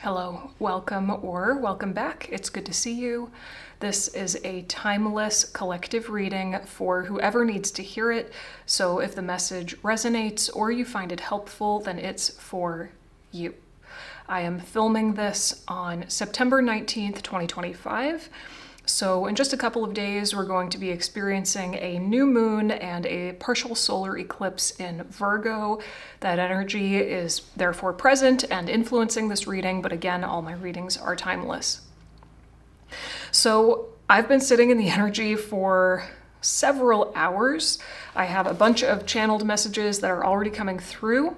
Hello, welcome or welcome back. It's good to see you. This is a timeless collective reading for whoever needs to hear it. So if the message resonates or you find it helpful, then it's for you. I am filming this on September 19th, 2025. So in just a couple of days, we're going to be experiencing a new moon and a partial solar eclipse in Virgo. That energy is therefore present and influencing this reading, but again, all my readings are timeless. So I've been sitting in the energy for several hours. I have a bunch of channeled messages that are already coming through.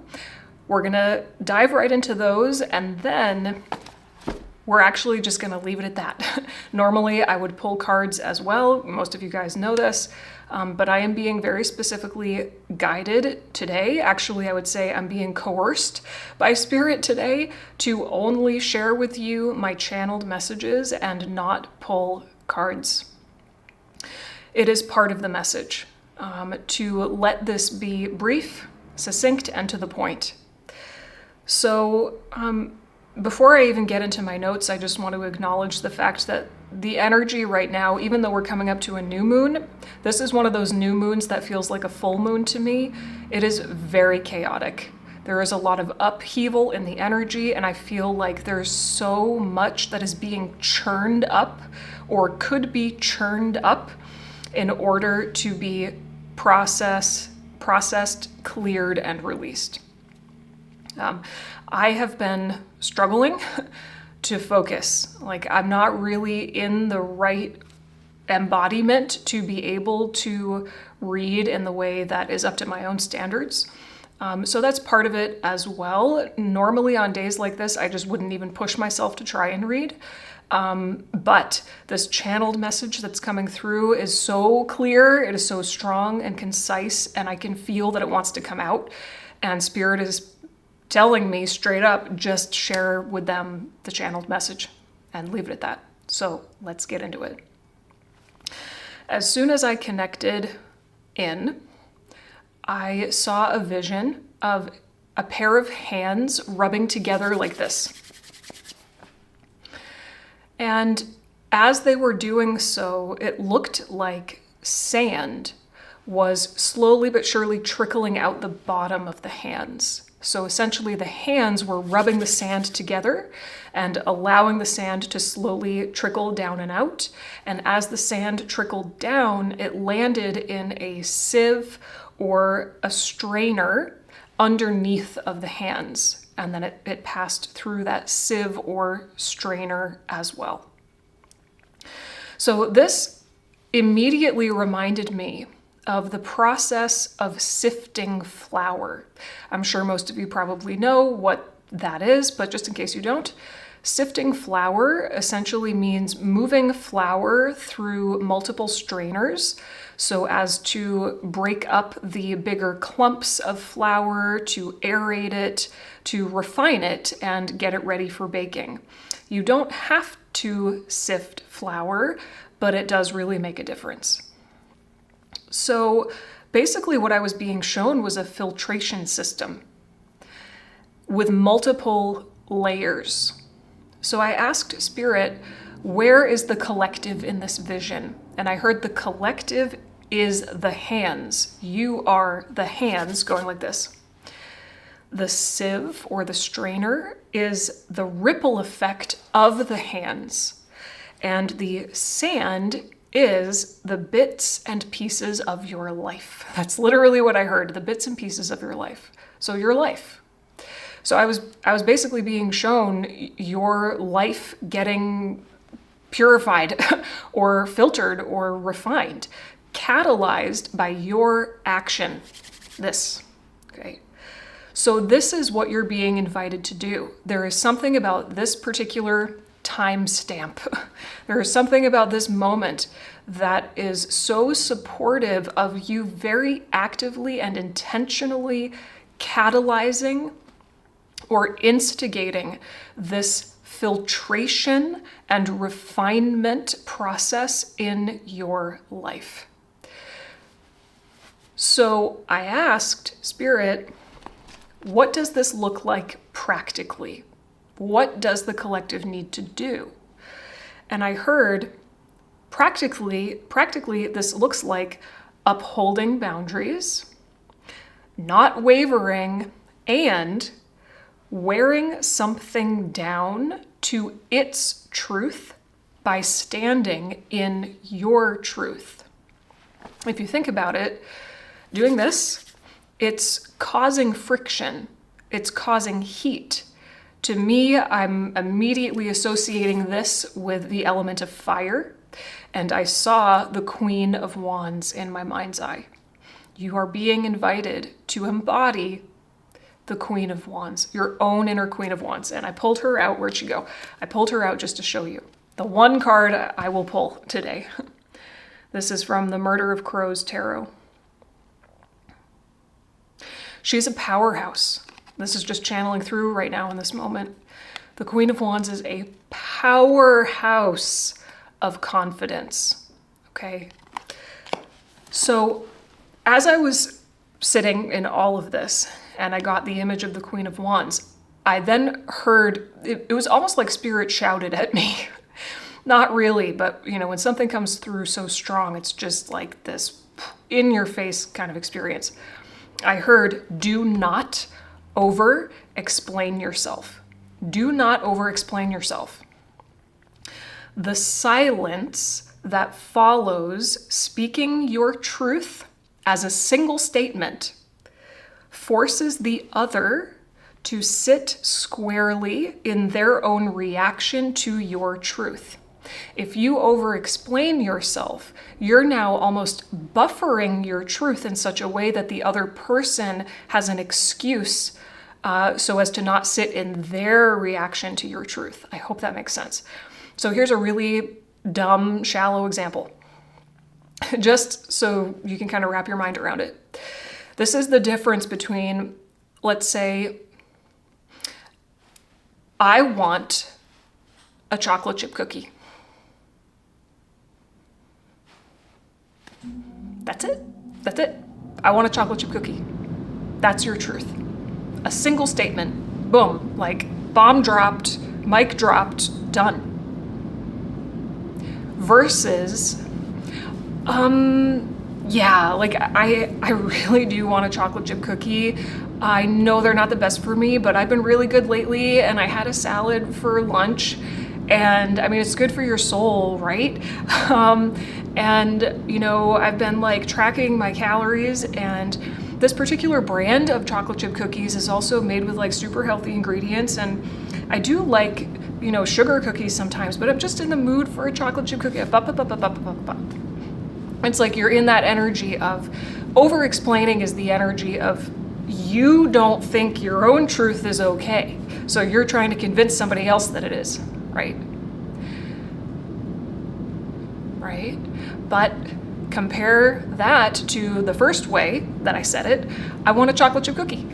We're gonna dive right into those, and then we're actually just going to leave it at that. Normally, I would pull cards as well. Most of you guys know this, but I am being very specifically guided today. Actually, I would say I'm being coerced by Spirit today to only share with you my channeled messages and not pull cards. It is part of the message to let this be brief, succinct, and to the point. So, before I even get into my notes, I just want to acknowledge the fact that the energy right now, even though we're coming up to a new moon, this is one of those new moons that feels like a full moon to me. It is very chaotic. There is a lot of upheaval in the energy, and I feel like there's so much that is being churned up or could be churned up in order to be processed, cleared, and released. I have been struggling to focus. Like, I'm not really in the right embodiment to be able to read in the way that is up to my own standards. So that's part of it as well. Normally on days like this, I just wouldn't even push myself to try and read. But this channeled message that's coming through is so clear, it is so strong and concise, and I can feel that it wants to come out. And Spirit is telling me straight up, just share with them the channeled message and leave it at that. So let's get into it. As soon as I connected in, I saw a vision of a pair of hands rubbing together like this. And as they were doing so, it looked like sand was slowly but surely trickling out the bottom of the hands. So essentially the hands were rubbing the sand together and allowing the sand to slowly trickle down and out. And as the sand trickled down, it landed in a sieve or a strainer underneath of the hands. And then it passed through that sieve or strainer as well. So this immediately reminded me of the process of sifting flour. I'm sure most of you probably know what that is, but just in case you don't, sifting flour essentially means moving flour through multiple strainers so as to break up the bigger clumps of flour, to aerate it, to refine it, and get it ready for baking. You don't have to sift flour, but it does really make a difference. So basically what I was being shown was a filtration system with multiple layers. So I asked Spirit, where is the collective in this vision? And I heard the collective is the hands. You are the hands, going like this. The sieve or the strainer is the ripple effect of the hands. And the sand is the bits and pieces of your life. That's literally what I heard, the bits and pieces of your life. So your life. So I was basically being shown your life getting purified or filtered or refined, catalyzed by your action. This, okay? So this is what you're being invited to do. There is something about this particular time stamp. There is something about this moment that is so supportive of you very actively and intentionally catalyzing or instigating this filtration and refinement process in your life. So I asked Spirit, what does this look like practically? What does the collective need to do? And I heard practically this looks like upholding boundaries, not wavering, and wearing something down to its truth by standing in your truth. If you think about it, doing this, it's causing friction, it's causing heat. To me, I'm immediately associating this with the element of fire, and I saw the Queen of Wands in my mind's eye. You are being invited to embody the Queen of Wands, your own inner Queen of Wands. And I pulled her out. Where'd she go? I pulled her out just to show you. The one card I will pull today. This is from the Murder of Crows Tarot. She's a powerhouse. This is just channeling through right now in this moment. The Queen of Wands is a powerhouse of confidence. Okay. So as I was sitting in all of this, and I got the image of the Queen of Wands, I then heard, it was almost like spirit shouted at me. Not really, but you know, when something comes through so strong, it's just like this in your face kind of experience. I heard, do not over explain yourself. Do not over explain yourself. The silence that follows speaking your truth as a single statement forces the other to sit squarely in their own reaction to your truth. If you over-explain yourself, you're now almost buffering your truth in such a way that the other person has an excuse so as to not sit in their reaction to your truth. I hope that makes sense. So here's a really dumb, shallow example, just so you can kind of wrap your mind around it. This is the difference between, let's say, I want a chocolate chip cookie. That's it. That's it. I want a chocolate chip cookie. That's your truth. A single statement. Boom. Like bomb dropped, mic dropped, done. Versus, yeah, like I really do want a chocolate chip cookie. I know they're not the best for me, but I've been really good lately, and I had a salad for lunch. And I mean, it's good for your soul, right? And you know, I've been like tracking my calories, and this particular brand of chocolate chip cookies is also made with like super healthy ingredients. And I do like, you know, sugar cookies sometimes, but I'm just in the mood for a chocolate chip cookie. It's like you're in that energy of over-explaining is the energy of you don't think your own truth is okay. So you're trying to convince somebody else that it is, right? Right? But compare that to the first way that I said it. I want a chocolate chip cookie.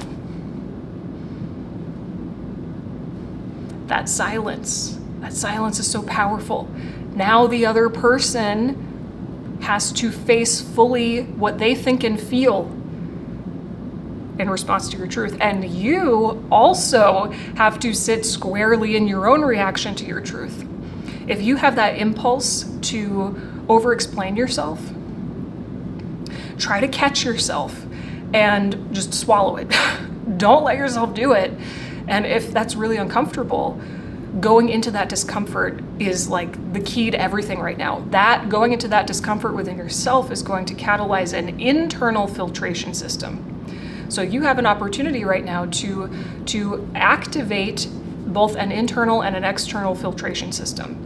That silence is so powerful. Now the other person has to face fully what they think and feel in response to your truth. And you also have to sit squarely in your own reaction to your truth. If you have that impulse to over-explain yourself, try to catch yourself and just swallow it. Don't let yourself do it. And if that's really uncomfortable, going into that discomfort is like the key to everything right now. That going into that discomfort within yourself is going to catalyze an internal filtration system. So you have an opportunity right now to activate both an internal and an external filtration system.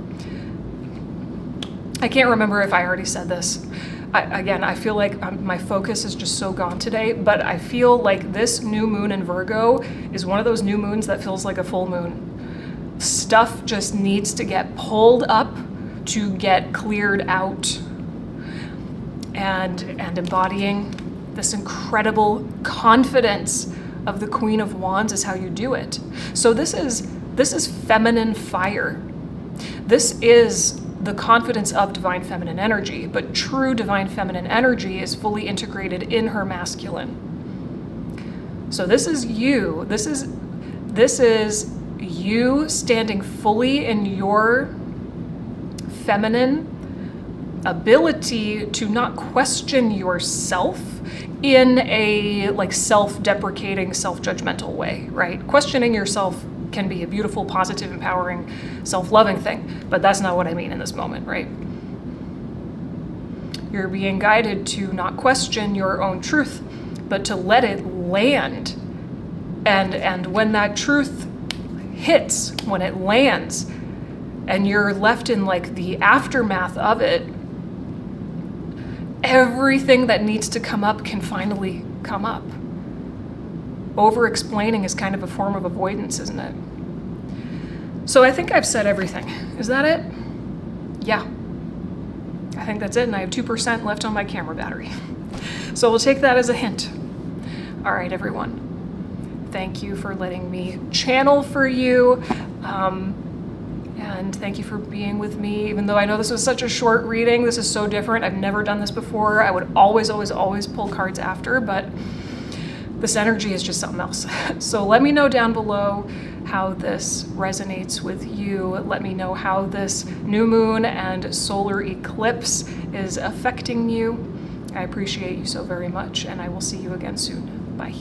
I can't remember if I already said this. I feel like my focus is just so gone today, but I feel like this new moon in Virgo is one of those new moons that feels like a full moon. Stuff just needs to get pulled up to get cleared out. And embodying this incredible confidence of the Queen of Wands is how you do it. So this is feminine fire. This is the confidence of divine feminine energy, but true divine feminine energy is fully integrated in her masculine. So this is you. This is you you standing fully in your feminine ability to not question yourself in a like self-deprecating, self-judgmental way, right? Questioning yourself can be a beautiful, positive, empowering, self-loving thing, but that's not what I mean in this moment, right? You're being guided to not question your own truth, but to let it land. And when that truth hits, when it lands, and you're left in like the aftermath of it, everything that needs to come up can finally come up. Over-explaining is kind of a form of avoidance, isn't it? So I think I've said everything. Is that it? Yeah. I think that's it, and I have 2% left on my camera battery. So we'll take that as a hint. All right, everyone. Thank you for letting me channel for you. And thank you for being with me. Even though I know this was such a short reading, this is so different. I've never done this before. I would always, always, always pull cards after, but this energy is just something else. So let me know down below how this resonates with you. Let me know how this new moon and solar eclipse is affecting you. I appreciate you so very much, and I will see you again soon. Bye.